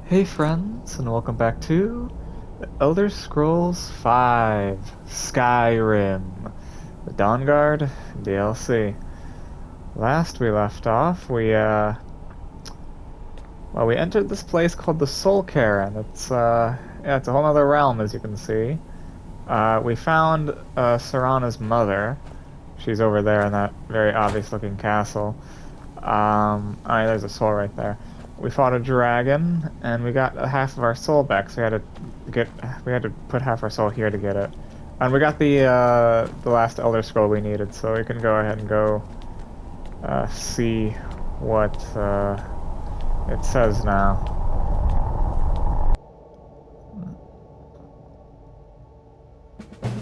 Hey friends, and welcome back to The Elder Scrolls V Skyrim, the Dawnguard DLC. Last we left off, we entered this place called the Soul Cairn. It's a whole other realm, as you can see. We found Serana's mother. She's over there in that very obvious-looking castle. There's a soul right there. We fought a dragon, and we got half of our soul back. So we had to put half our soul here to get it. And we got the last Elder Scroll we needed, so we can go ahead and go see what it says now.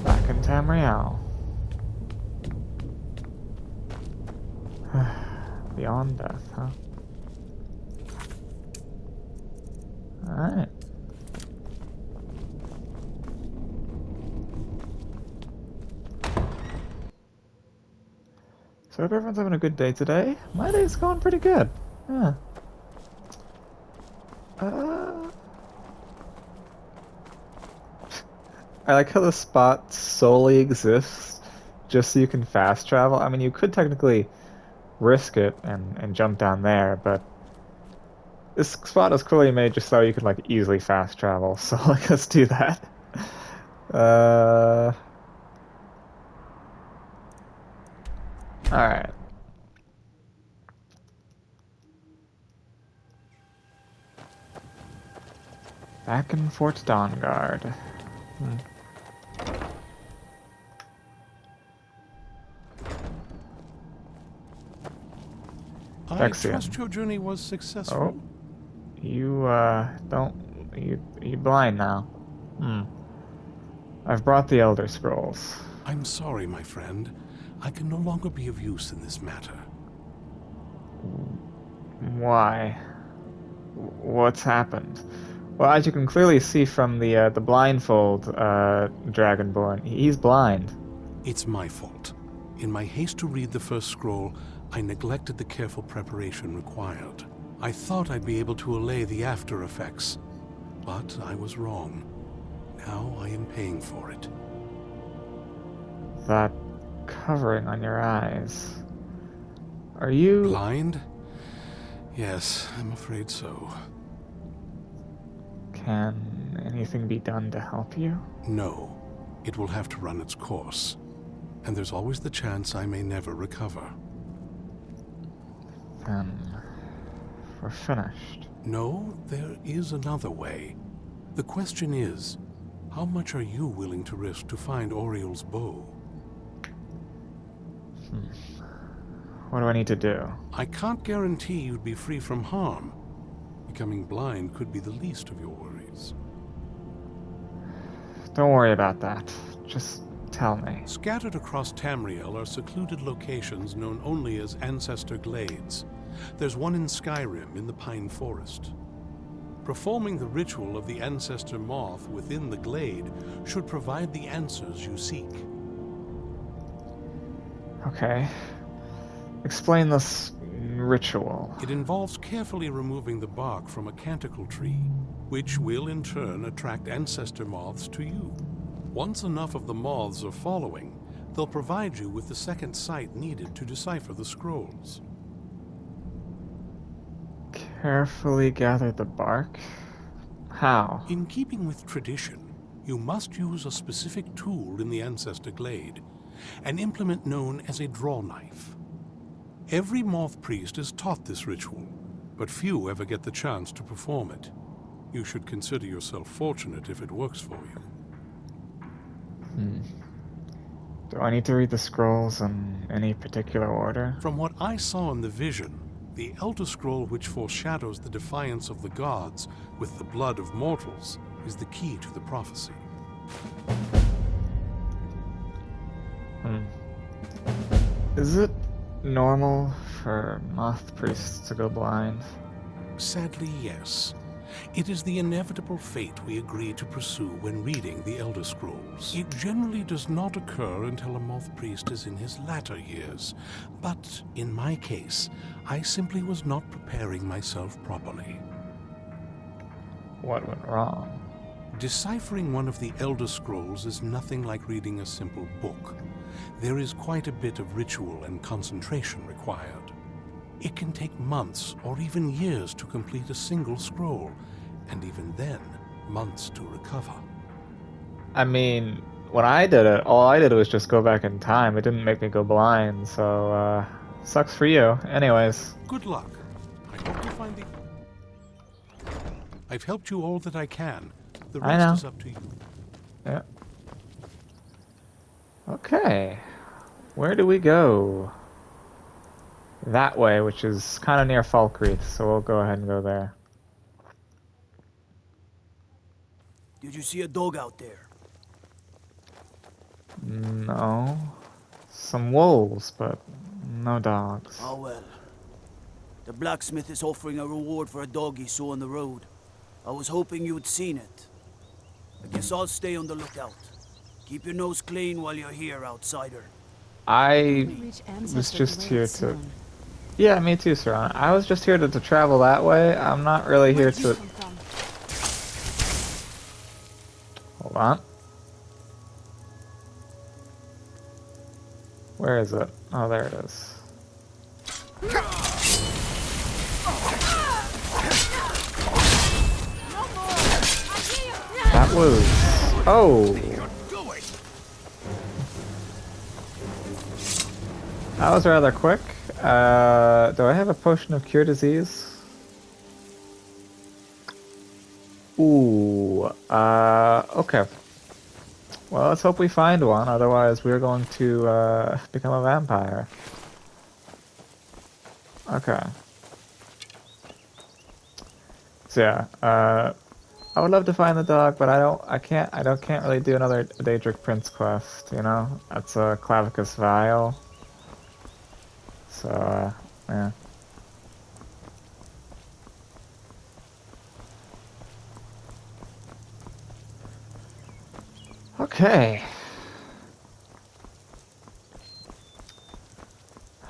Back in Tamriel. Beyond death, huh? Alright. So hope everyone's having a good day today. My day's going pretty good. Yeah. I like how the spot solely exists just so you can fast travel. I mean, you could technically risk it and jump down there, but this spot is clearly made just so you can like easily fast travel. So like, let's do that. Uh, all right. Back in Fort Dawnguard. I trust your journey was successful. Oh, you you blind now. I've brought the Elder Scrolls. I'm sorry, my friend. I can no longer be of use in this matter. Why? What's happened? Well, as you can clearly see from the blindfold Dragonborn, he's blind. It's my fault. In my haste to read the first scroll, I neglected the careful preparation required. I thought I'd be able to allay the after effects, but I was wrong. Now I am paying for it. That covering on your eyes. Are you... Blind? Yes, I'm afraid so. Can anything be done to help you? No. It will have to run its course. And there's always the chance I may never recover. Then we're finished. No, there is another way. The question is, how much are you willing to risk to find Oriel's bow? What do I need to do? I can't guarantee you'd be free from harm. Becoming blind could be the least of your worries. Don't worry about that. Just tell me. Scattered across Tamriel are secluded locations known only as Ancestor Glades. There's one in Skyrim in the Pine Forest. Performing the ritual of the Ancestor Moth within the glade should provide the answers you seek. Okay. Explain this ritual. It involves carefully removing the bark from a canticle tree, which will in turn attract ancestor moths to you. Once enough of the moths are following, they'll provide you with the second sight needed to decipher the scrolls. Carefully gather the bark? How? In keeping with tradition, you must use a specific tool in the Ancestor Glade, an implement known as a draw knife. Every moth priest is taught this ritual, but few ever get the chance to perform it. You should consider yourself fortunate if it works for you. Do I need to read the scrolls in any particular order? From what I saw in the vision, the Elder Scroll which foreshadows the defiance of the gods with the blood of mortals is the key to the prophecy. Is it normal for moth priests to go blind? Sadly, yes. It is the inevitable fate we agree to pursue when reading the Elder Scrolls. It generally does not occur until a moth priest is in his latter years, but in my case, I simply was not preparing myself properly. What went wrong? Deciphering one of the Elder Scrolls is nothing like reading a simple book. There is quite a bit of ritual and concentration required. It can take months or even years to complete a single scroll, and even then, months to recover. I mean, when I did it, all I did was just go back in time. It didn't make me go blind, so, sucks for you. Anyways. Good luck. I hope you find the... I've helped you all that I can. The rest is up to you. Yeah. Okay. Where do we go? That way, which is kind of near Falkreath, so we'll go ahead and go there. Did you see a dog out there? No. Some wolves, but no dogs. Oh well. The blacksmith is offering a reward for a dog he saw on the road. I was hoping you'd seen it. I guess I'll stay on the lookout. Keep your nose clean while you're here, outsider. I was just here to... Yeah, me too, Saran. I was just here to travel that way. I'm not really here to... Hold on. Where is it? Oh, there it is. That was... Oh! That was rather quick. Do I have a potion of cure disease? Ooh, okay. Well, let's hope we find one, otherwise we're going to, become a vampire. Okay. So yeah, I would love to find the dog, but I can't really do another Daedric Prince quest, you know? That's a Clavicus Vial. So, yeah. Okay.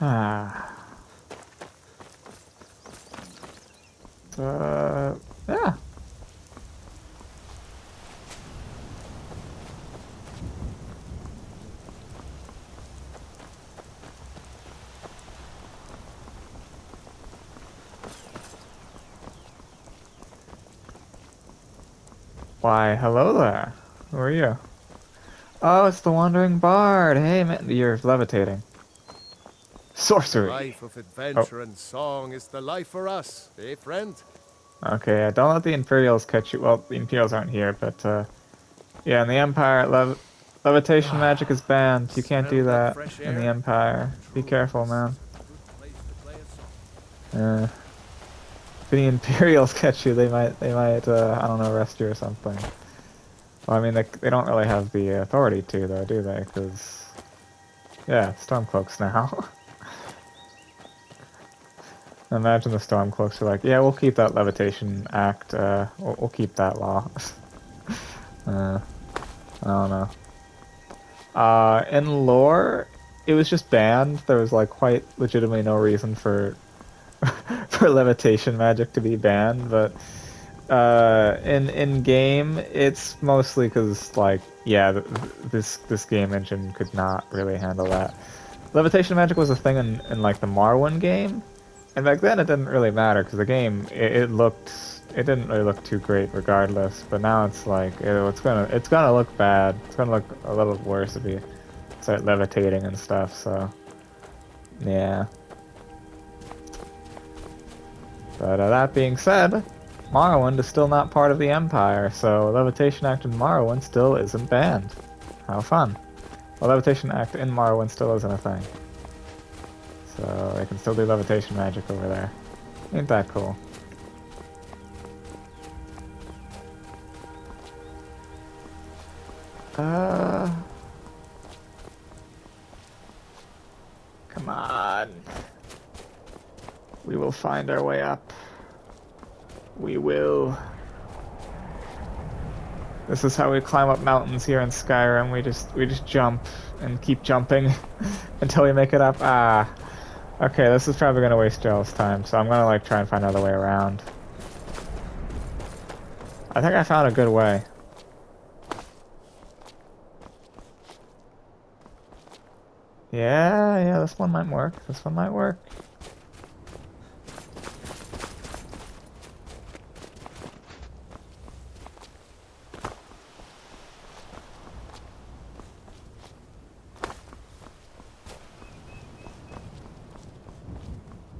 Ah. Yeah. Why, hello there. Who are you? Oh, it's the Wandering Bard. Hey, man, you're levitating. Sorcery. Life of adventure and song is the life for us, eh, friend? Okay, yeah, don't let the Imperials catch you. Well, the Imperials aren't here, but, yeah, in the Empire, levitation magic is banned. You can't do that in the Empire. Be careful, man. If the Imperials catch you, they might, I don't know, arrest you or something. Well, I mean, they don't really have the authority to, though, do they? Because, yeah, Stormcloaks now. Imagine the Stormcloaks are like, yeah, we'll keep that Levitation Act, we'll keep that law. I don't know. In lore, it was just banned. There was, like, quite legitimately no reason for for levitation magic to be banned, but in game, it's mostly because, like, yeah, this game engine could not really handle that. Levitation magic was a thing in like the Morrowind game, and back then it didn't really matter because the game it didn't really look too great regardless. But now it's like it's gonna look bad. It's gonna look a little worse if you start levitating and stuff. So yeah. But that being said, Morrowind is still not part of the Empire, so Levitation Act in Morrowind still isn't banned. How fun. Well, Levitation Act in Morrowind still isn't a thing. So they can still do levitation magic over there. Ain't that cool? Come on. We will find our way up. We will. This is how we climb up mountains here in Skyrim. We just jump and keep jumping until we make it up. Ah. Okay, this is probably gonna waste Joel's time, so I'm gonna like try and find another way around. I think I found a good way. Yeah, this one might work. This one might work.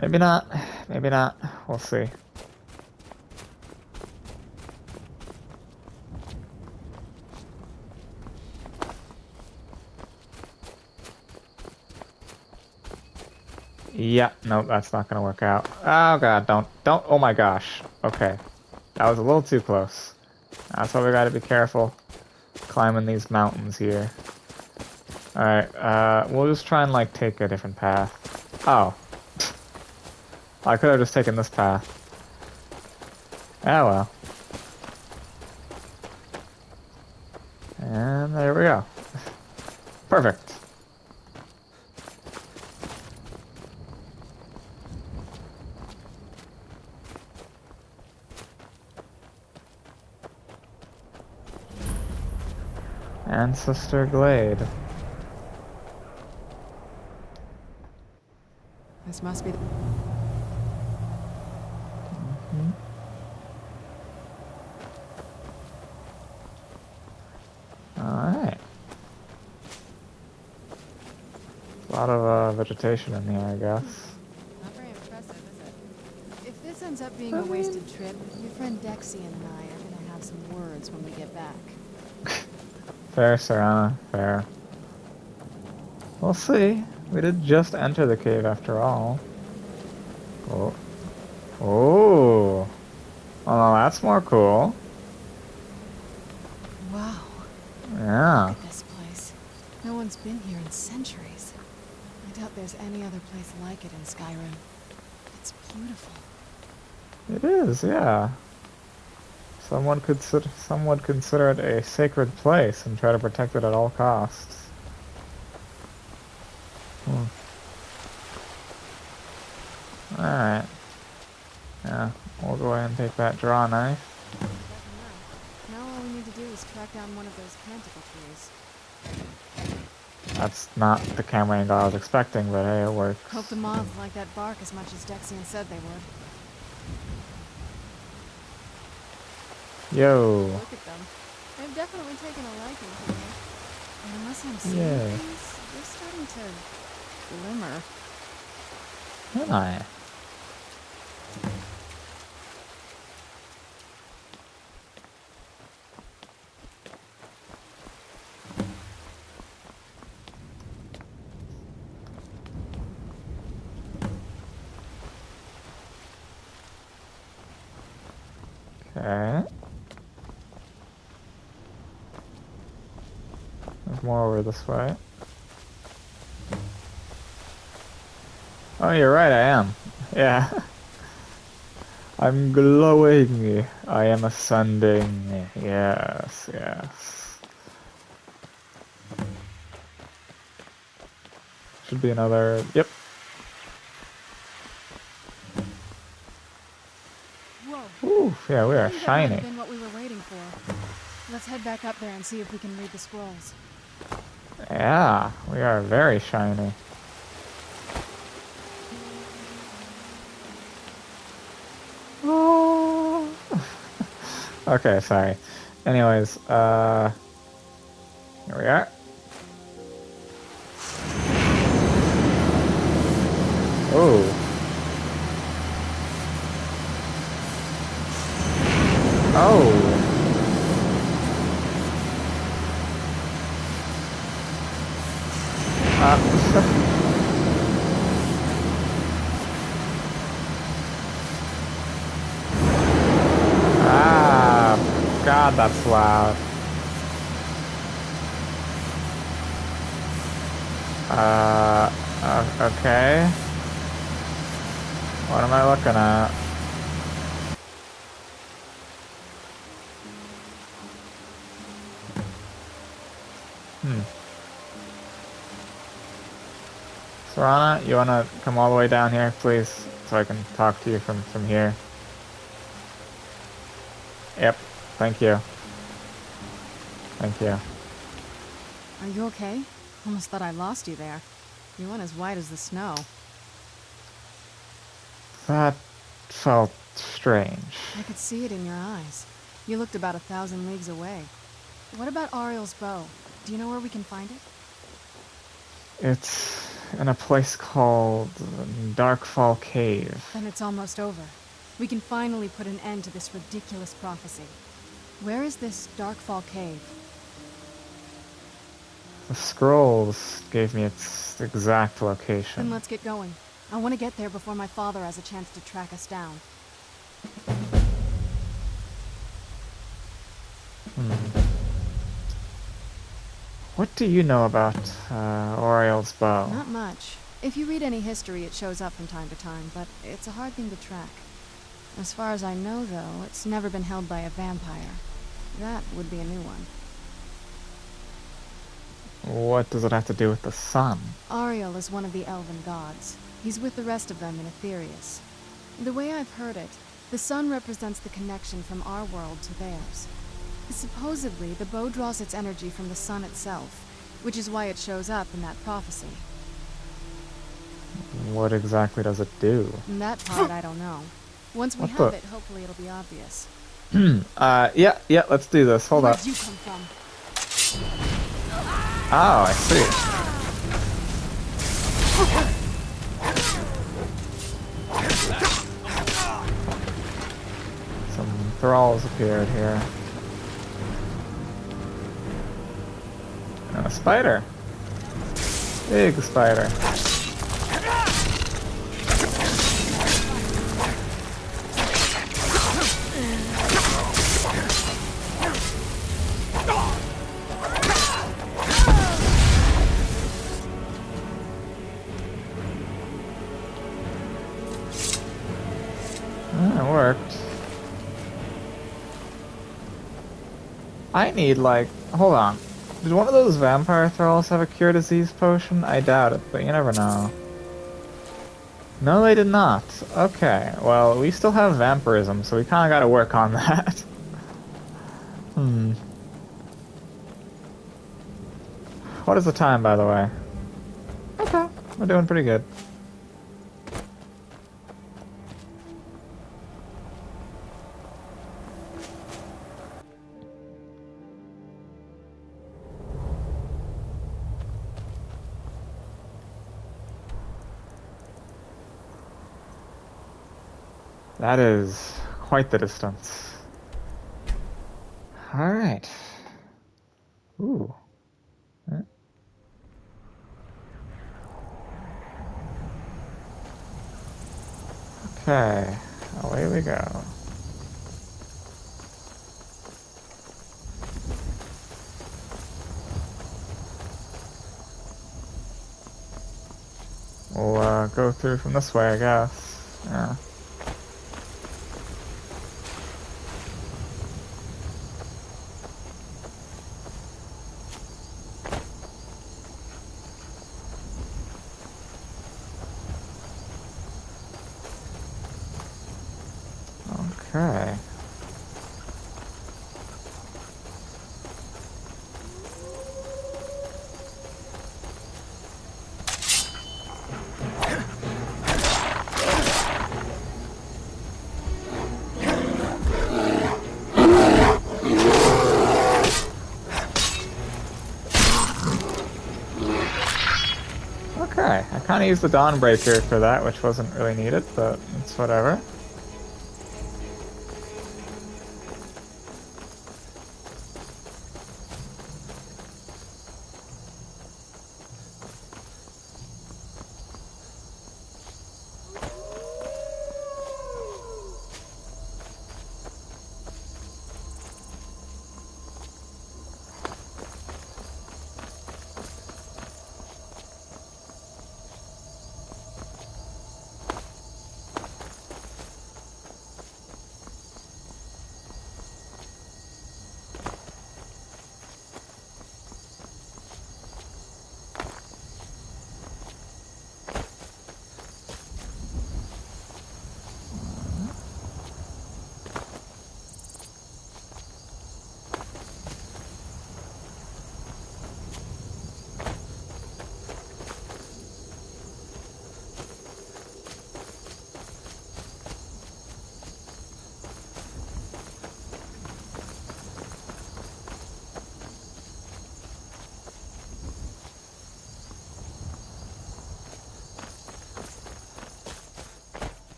Maybe not. Maybe not. We'll see. Yeah, no, that's not gonna work out. Oh god, don't, oh my gosh. Okay. That was a little too close. That's why we gotta be careful climbing these mountains here. Alright, we'll just try and, like, take a different path. Oh. I could have just taken this path. Oh well. And there we go. Perfect. Ancestor Glade. This must be. Alright. A lot of vegetation in here, I guess. Not very impressive, is it? If this ends up being a wasted trip, your friend Dexy and I are gonna have some words when we get back. Fair, Serana, fair. We'll see. We did just enter the cave after all. Oh. Oh. Oh, no, that's more cool. Wow. Yeah. Look at this place. No one's been here in centuries. I doubt there's any other place like it in Skyrim. It's beautiful. It is, yeah. Some would consider it a sacred place and try to protect it at all costs. Alright. Yeah, we'll go ahead and take that draw knife. Now all we need to do is track down one of those canticle trees. That's not the camera angle I was expecting, but hey, it works. Hope the moths like that bark as much as Dexian said they would. Yo. Look at them. They've definitely taken a liking to me. And unless I'm seeing Yeah. things, they're starting to glimmer. Hi. Okay. There's more over this way. Oh, you're right, I am. Yeah. I'm glowing. I am ascending. Yes, yes. Should be another. Yep. Whoa. Ooh, yeah, we are I think that might shiny. have been what we were waiting for. Let's head back up there and see if we can read the scrolls. Yeah, we are very shiny. Oh. Okay, sorry. Anyways, here we are. Oh. Oh. Ah, God, that's loud. Okay. What am I looking at? Serana, you wanna come all the way down here, please, so I can talk to you from here? Yep. Thank you. Thank you. Are you okay? Almost thought I lost you there. You went as white as the snow. That felt strange. I could see it in your eyes. You looked about 1,000 leagues away. What about Ariel's bow? Do you know where we can find it? It's in a place called Darkfall Cave. Then it's almost over. We can finally put an end to this ridiculous prophecy. Where is this Darkfall Cave? The scrolls gave me its exact location. Then let's get going. I want to get there before my father has a chance to track us down. What do you know about Oriel's bow? Not much. If you read any history, it shows up from time to time, but it's a hard thing to track. As far as I know, though, it's never been held by a vampire. That would be a new one. What does it have to do with the sun? Ariel is one of the elven gods. He's with the rest of them in Aetherius. The way I've heard it, the sun represents the connection from our world to theirs. Supposedly, the bow draws its energy from the sun itself, which is why it shows up in that prophecy. What exactly does it do? That part I don't know. Once we What have the- it, hopefully it'll be obvious. Yeah, let's do this. Hold up. Where'd you come from? Oh, I see. Some thralls appeared here. And a spider. Big spider. It worked. I need, like, hold on. Did one of those vampire thralls have a cure disease potion? I doubt it, but you never know. No, they did not. Okay, well, we still have vampirism, so we kinda gotta work on that. What is the time, by the way? Okay, we're doing pretty good. That is quite the distance. Alright. Ooh. Eh. Okay, away we go. We'll go through from this way, I guess. Yeah. Okay. Okay, I kind of used the Dawnbreaker for that, which wasn't really needed, but it's whatever.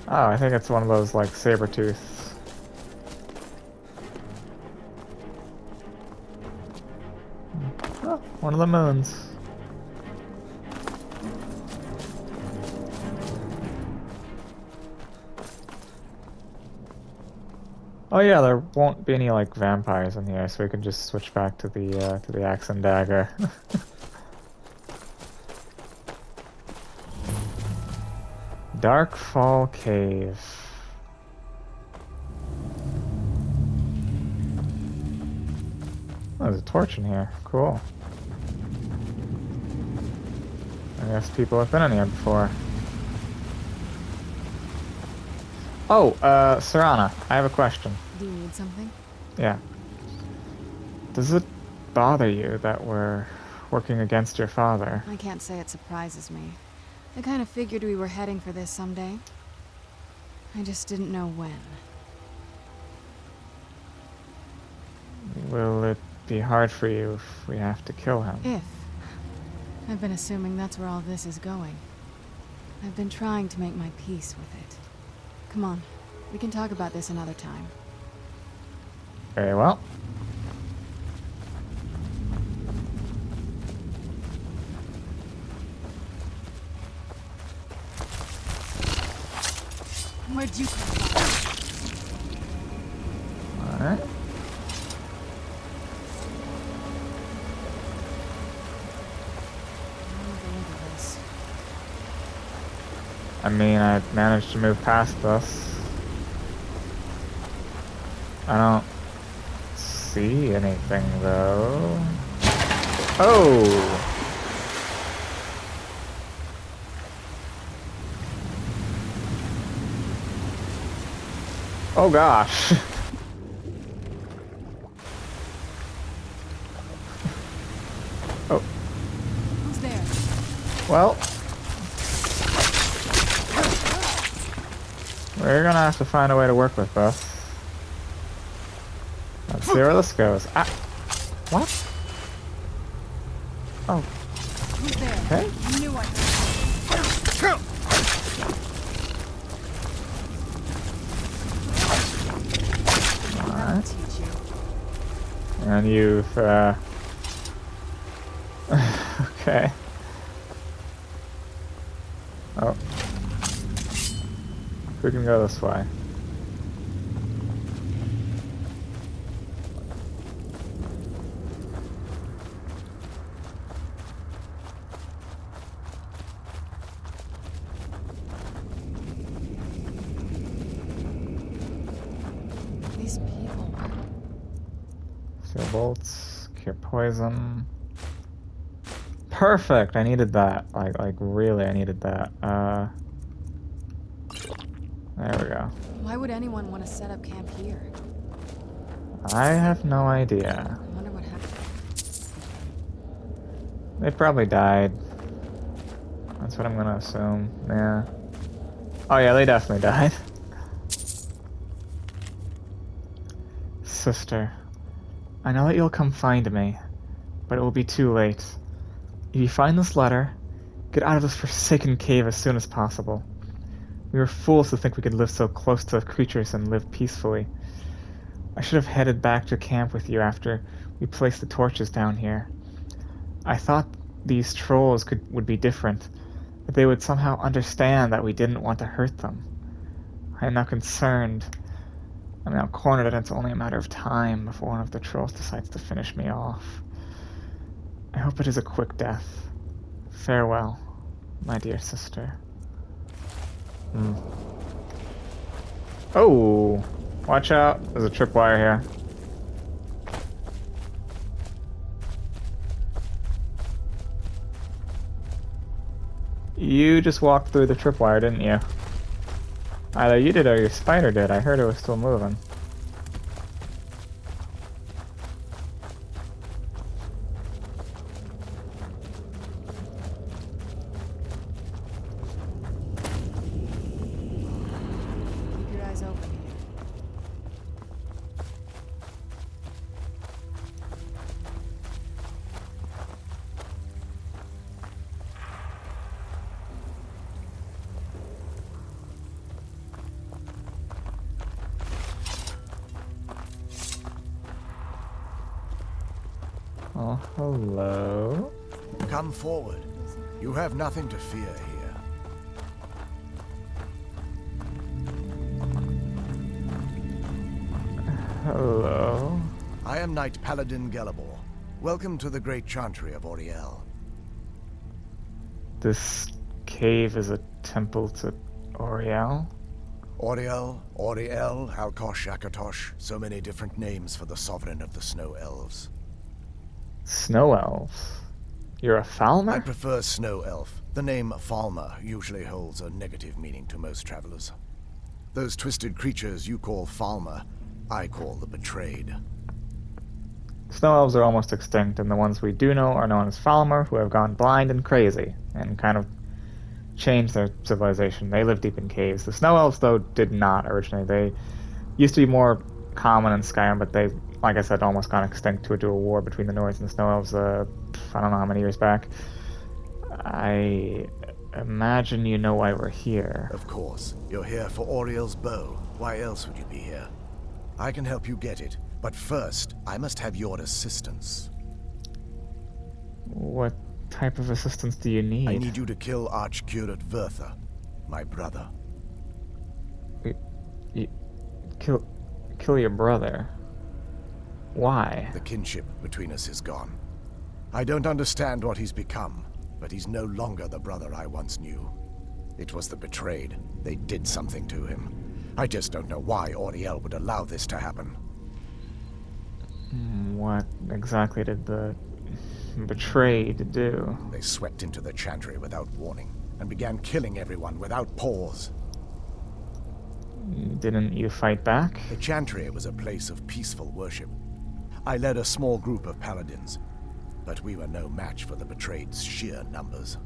Oh, I think it's one of those, like, saber tooths. Oh, one of the moons. Oh yeah, there won't be any, like, vampires in here, so we can just switch back to the axe and dagger. Darkfall Cave. Oh, there's a torch in here. Cool. I guess people have been in here before. Oh, Serana, I have a question. Do you need something? Yeah. Does it bother you that we're working against your father? I can't say it surprises me. I kind of figured we were heading for this someday. I just didn't know when. Will it be hard for you if we have to kill him? If. I've been assuming that's where all this is going. I've been trying to make my peace with it. Come on, we can talk about this another time. Very well. Where'd you come from? Alright. I mean, I managed to move past this. I don't see anything, though. Oh! Oh gosh. Oh. Who's there? Well. We're gonna have to find a way to work with this. Let's see where this goes. Ah! What? Oh. Who's there? Okay. I knew I heard. That'll teach you. And you've, okay. Oh. We can go this way. These people. Steel bolts, cure poison. Perfect! I needed that. Like really, I needed that. There we go. Why would anyone want to set up camp here? I have no idea. I wonder what happened. They probably died. That's what I'm gonna assume. Yeah. Oh yeah, they definitely died. Sister, I know that you'll come find me, but it will be too late. If you find this letter, get out of this forsaken cave as soon as possible. We were fools to think we could live so close to creatures and live peacefully. I should have headed back to camp with you after we placed the torches down here. I thought these trolls would be different, that they would somehow understand that we didn't want to hurt them. I am now concerned. I'm now cornered, and it's only a matter of time before one of the trolls decides to finish me off. I hope it is a quick death. Farewell, my dear sister. Oh! Watch out, there's a tripwire here. You just walked through the tripwire, didn't you? Either you did or your spider did. I heard it was still moving. Keep your eyes open here. Oh, hello. Come forward. You have nothing to fear here. Hello. I am Knight Paladin Gelabor. Welcome to the Great Chantry of Auriel. This cave is a temple to Auriel? Auriel, Auriel, Alkosh, Akatosh, so many different names for the sovereign of the Snow Elves. Snow elves? You're a I Falmer? prefer Snow Elf. The name Falmer usually holds a negative meaning to most travelers. Those twisted creatures you call Falmer, I call the Betrayed. Snow elves are almost extinct, and the ones we do know are known as Falmer, who have gone blind and crazy, and kind of changed their civilization. They live deep in caves. The Snow elves, though, did not originally. They used to be more common in Skyrim, but they, like I said, almost gone extinct due to a war between the Nords and the Snow elves, I don't know how many years back. I imagine you know why we're here. Of course, you're here for Auriel's bow. Why else would you be here? I can help you get it, but first, I must have your assistance. What type of assistance do you need? I need you to kill Archcurate Vertha, my brother. Kill your brother. Why? The kinship between us is gone. I don't understand what he's become, but he's no longer the brother I once knew. It was the Betrayed. They did something to him. I just don't know why Auriel would allow this to happen. What exactly did the Betrayed do? They swept into the Chantry without warning, and began killing everyone without pause. Didn't you fight back? The Chantry was a place of peaceful worship. I led a small group of paladins, but we were no match for the Betrayed's sheer numbers.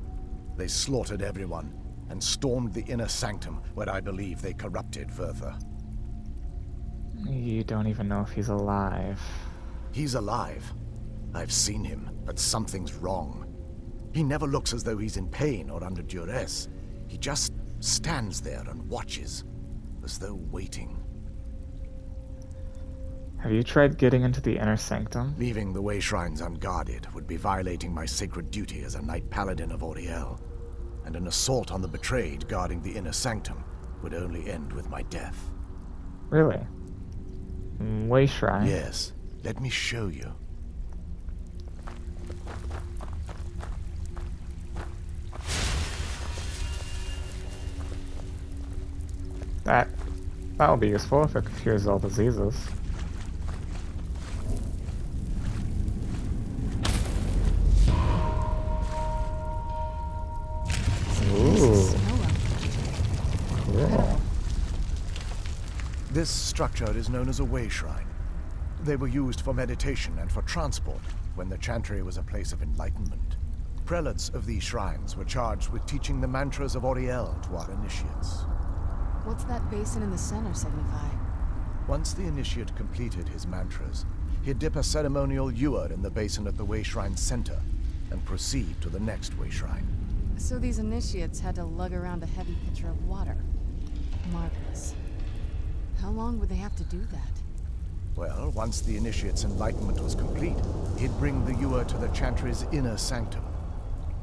They slaughtered everyone, and stormed the inner sanctum where I believe they corrupted Vertha. You don't even know if he's alive. He's alive. I've seen him, but something's wrong. He never looks as though he's in pain or under duress. He just stands there and watches, as though waiting. Have you tried getting into the inner sanctum? Leaving the way shrines unguarded would be violating my sacred duty as a Knight Paladin of Auriel, and an assault on the Betrayed guarding the inner sanctum would only end with my death. Really? Way shrine? Yes, let me show you. That'll be useful if it cures all diseases. Ooh. Cool. This structure is known as a way shrine. They were used for meditation and for transport when the Chantry was a place of enlightenment. Prelates of these shrines were charged with teaching the mantras of Auriel to our initiates. What's that basin in the center signify? Once the initiate completed his mantras, he'd dip a ceremonial ewer in the basin at the way shrine's center and proceed to the next way shrine. So these initiates had to lug around a heavy pitcher of water. Marvelous. How long would they have to do that? Well, once the initiate's enlightenment was complete, he'd bring the ewer to the Chantry's inner sanctum.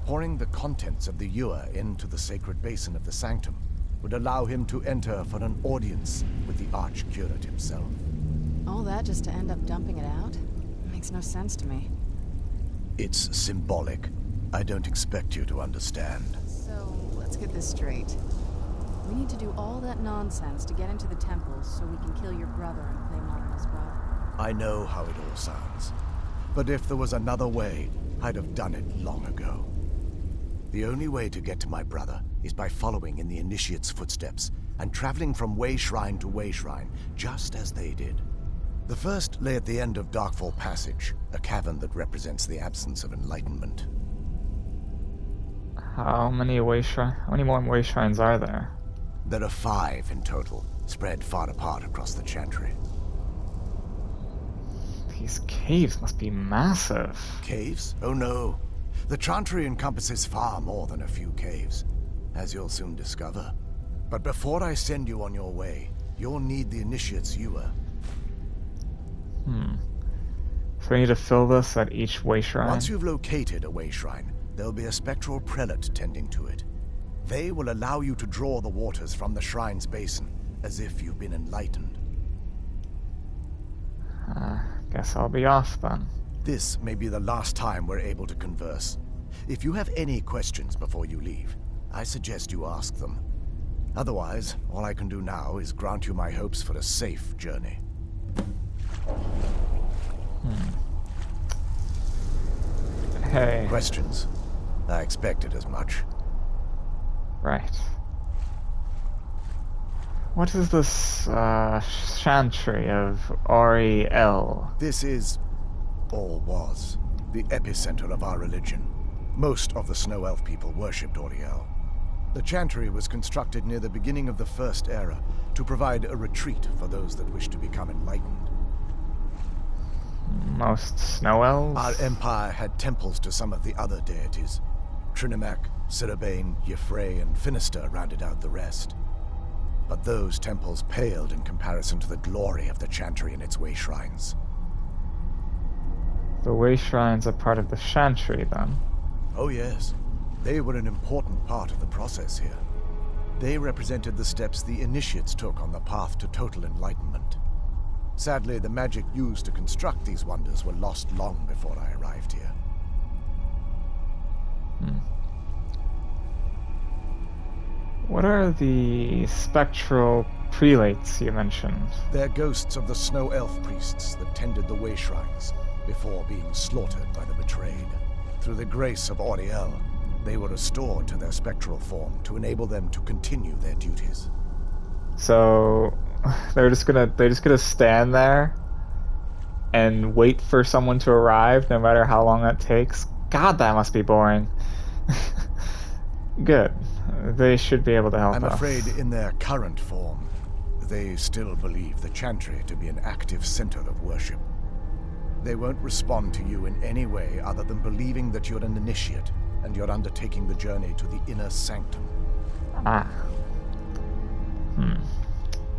Pouring the contents of the ewer into the sacred basin of the sanctum would allow him to enter for an audience with the Archcurate himself. All that just to end up dumping it out? Makes no sense to me. It's symbolic. I don't expect you to understand. So, let's get this straight. We need to do all that nonsense to get into the temples so we can kill your brother and claim honor as well. I know how it all sounds. But if there was another way, I'd have done it long ago. The only way to get to my brother is by following in the initiate's footsteps and traveling from way shrine to way shrine, just as they did. The first lay at the end of Darkfall Passage, a cavern that represents the absence of enlightenment. How many more way shrines are there? There are 5 in total, spread far apart across the Chantry. These caves must be massive. Caves? Oh no. The Chantry encompasses far more than a few caves, as you'll soon discover. But before I send you on your way, you'll need the initiate's ewer. So we need to fill this at each way shrine? Once you've located a way shrine, there'll be a spectral prelate tending to it. They will allow you to draw the waters from the shrine's basin, as if you've been enlightened. Guess I'll be off then. This may be the last time we're able to converse. If you have any questions before you leave, I suggest you ask them. Otherwise, all I can do now is grant you my hopes for a safe journey. Hey. Questions? I expected as much. Right. What is this, chantry of Oriel? This is, or was, the epicenter of our religion. Most of the Snow Elf people worshipped Oriel. The chantry was constructed near the beginning of the First Era to provide a retreat for those that wish to become enlightened. Most snow elves? Our empire had temples to some of the other deities. Trinimac, Sirabane, Yffrey, and Finister rounded out the rest. But those temples paled in comparison to the glory of the chantry and its way shrines. The way shrines are part of the chantry, then? Oh yes, they were an important part of the process here. They represented the steps the initiates took on the path to total enlightenment. Sadly, the magic used to construct these wonders were lost long before I arrived here. What are the spectral prelates you mentioned? They're ghosts of the Snow Elf priests that tended the way shrines before being slaughtered by the betrayed. Through the grace of Oriel, they were restored to their spectral form to enable them to continue their duties. So they're just gonna stand there and wait for someone to arrive, no matter how long that takes. God, that must be boring. Good. They should be able to help us. I'm afraid in their current form, they still believe the chantry to be an active center of worship. They won't respond to you in any way other than believing that you're an initiate and you're undertaking the journey to the inner sanctum.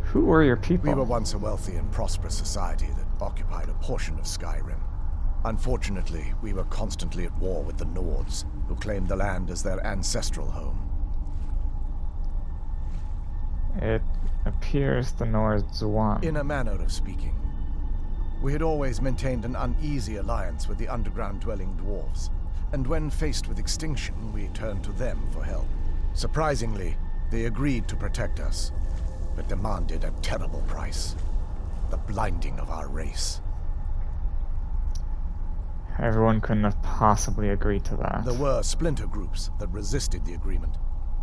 Who were your people? We were once a wealthy and prosperous society that occupied a portion of Skyrim. Unfortunately, we were constantly at war with the Nords, who claimed the land as their ancestral home. It appears the Nords won. In a manner of speaking. We had always maintained an uneasy alliance with the underground-dwelling dwarves, and when faced with extinction, we turned to them for help. Surprisingly, they agreed to protect us, but demanded a terrible price. The blinding of our race. Everyone couldn't have possibly agreed to that. There were splinter groups that resisted the agreement,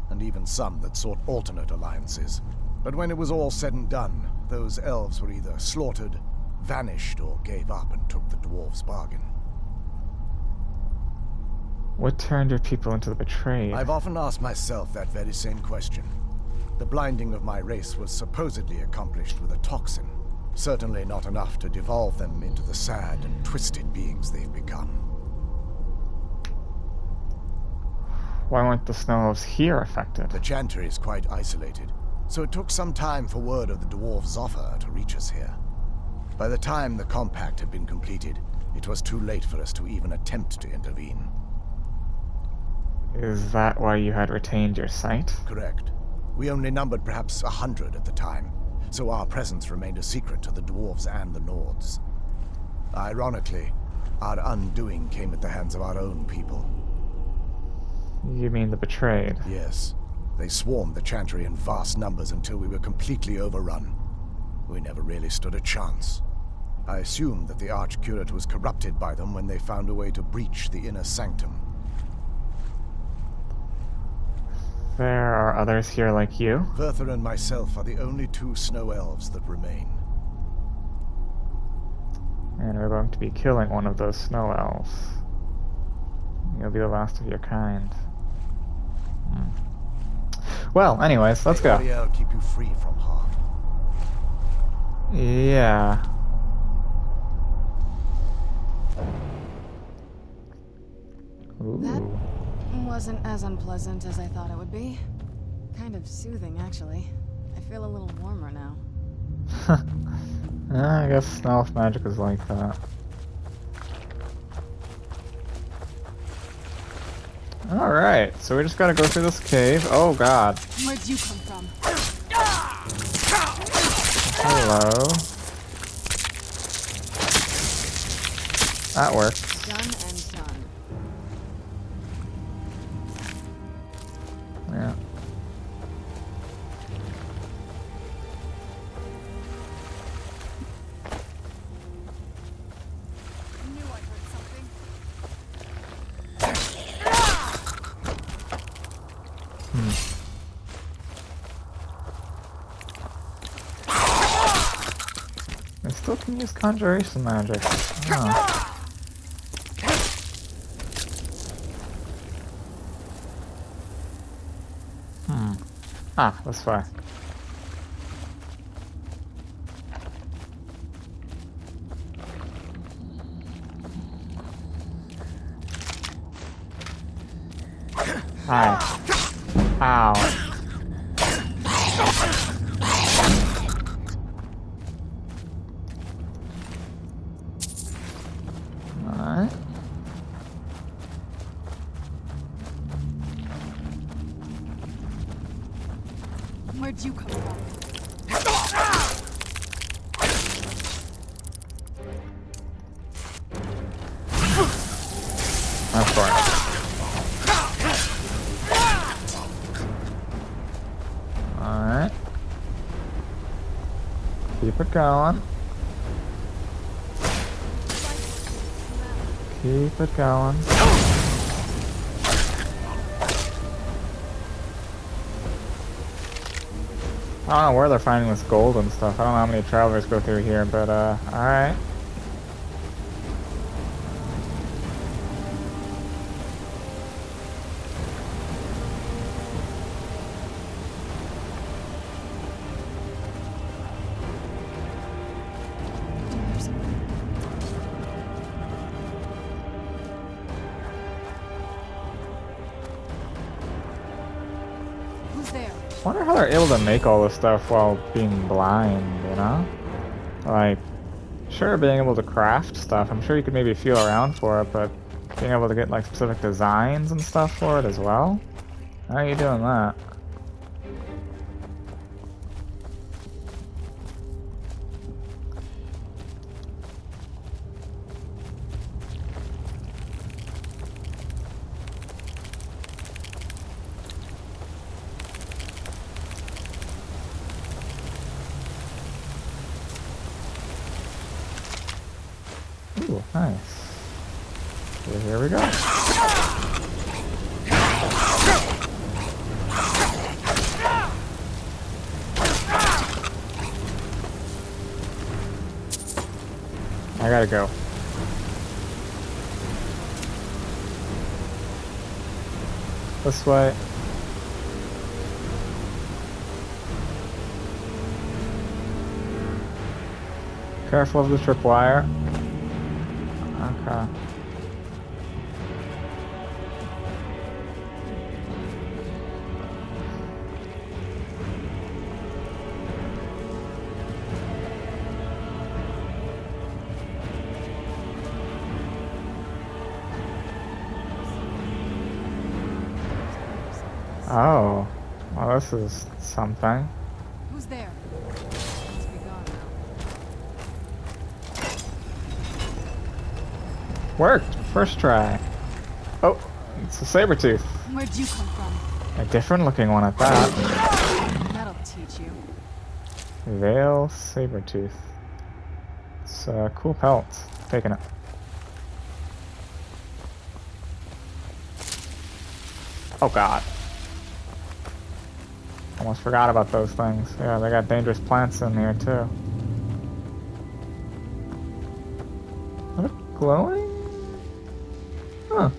and even some that sought alternate alliances. But when it was all said and done, those elves were either slaughtered, vanished, or gave up and took the dwarves' bargain. What turned your people into the betrayed? I've often asked myself that very same question. The blinding of my race was supposedly accomplished with a toxin. Certainly not enough to devolve them into the sad and twisted beings they've become. Why weren't the snow elves here affected? The chantry is quite isolated, so it took some time for word of the dwarves' offer to reach us here. By the time the compact had been completed, it was too late for us to even attempt to intervene. Is that why you had retained your sight? Correct. We only numbered perhaps 100 at the time, so our presence remained a secret to the dwarves and the Nords. Ironically, our undoing came at the hands of our own people. You mean the betrayed? Yes. They swarmed the chantry in vast numbers until we were completely overrun. We never really stood a chance. I assumed that the Archcurate was corrupted by them when they found a way to breach the inner sanctum. There are others here like you? Verther and myself are the only two snow elves that remain. And we're going to be killing one of those snow elves. You'll be the last of your kind. Well, anyways, let's go. May Ariel keep you free from harm. Yeah. That Ooh. wasn't as unpleasant as I thought it would be. Kind of soothing, actually. I feel a little warmer now. I guess snow elf magic is like that. Alright, so we just gotta go through this cave. Oh god. Where'd you come from? Hello. That works. Done and done. Yeah. I knew I heard something. I still can use conjuration magic. Oh. Ah, this way. Hi. Ow. Alright. Where'd you come from? That's fine. Alright. Keep it going. Keep it going. I don't know where they're finding this gold and stuff. I don't know how many travelers go through here, but alright. Who's there? I wonder how they're able to make all this stuff while being blind, you know? Like, sure, being able to craft stuff, I'm sure you could maybe feel around for it, but being able to get like specific designs and stuff for it as well? How are you doing that? Ooh, nice. So here we go. I gotta go. This way. Careful of the tripwire. Okay. Oh, well, this is something. Who's there? Must be gone now. Worked! First try. Oh, it's a saber tooth. Where'd you come from? A different looking one at that. That'll teach you. Veil saber tooth. It's a cool pelt. Taking it. Oh god. Almost forgot about those things. Yeah, they got dangerous plants in here too. Is it glowing? Huh.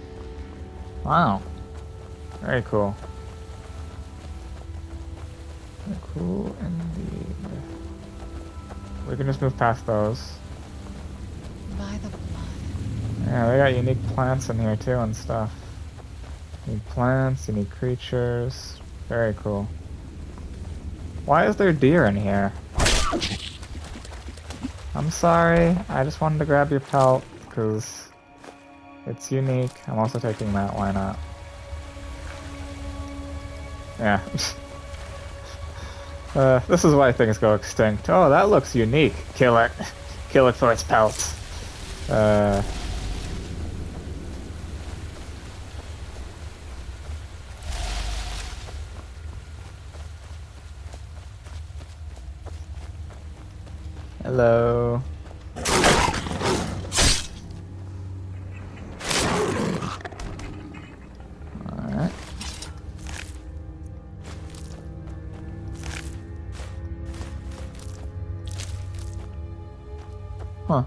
Wow. Very cool. Very cool indeed. We can just move past those. By the blood. Yeah, they got unique plants in here too and stuff. Unique plants, unique creatures. Very cool. Why is there deer in here? I'm sorry, I just wanted to grab your pelt because it's unique. I'm also taking that, why not? Yeah. This is why things go extinct. Oh, that looks unique. Kill it. Kill it for its pelts. Hello. Alright. Huh.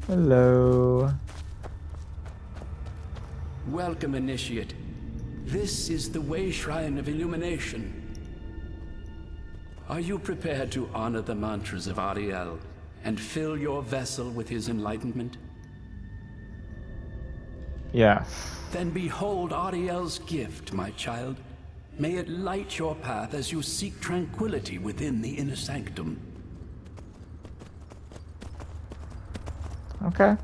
Hello. Welcome, Initiate. This is the Way Shrine of Illumination. Are you prepared to honor the mantras of Ariel and fill your vessel with his enlightenment? Yes. Then behold Ariel's gift, my child. May it light your path as you seek tranquility within the inner sanctum. Okay.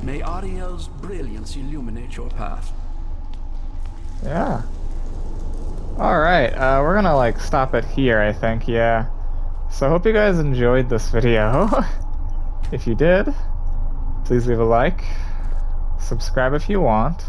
May Ariel's brilliance illuminate your path. Yeah. Alright, we're gonna like stop it here, I think, yeah. So I hope you guys enjoyed this video. If you did, please leave a like, subscribe if you want,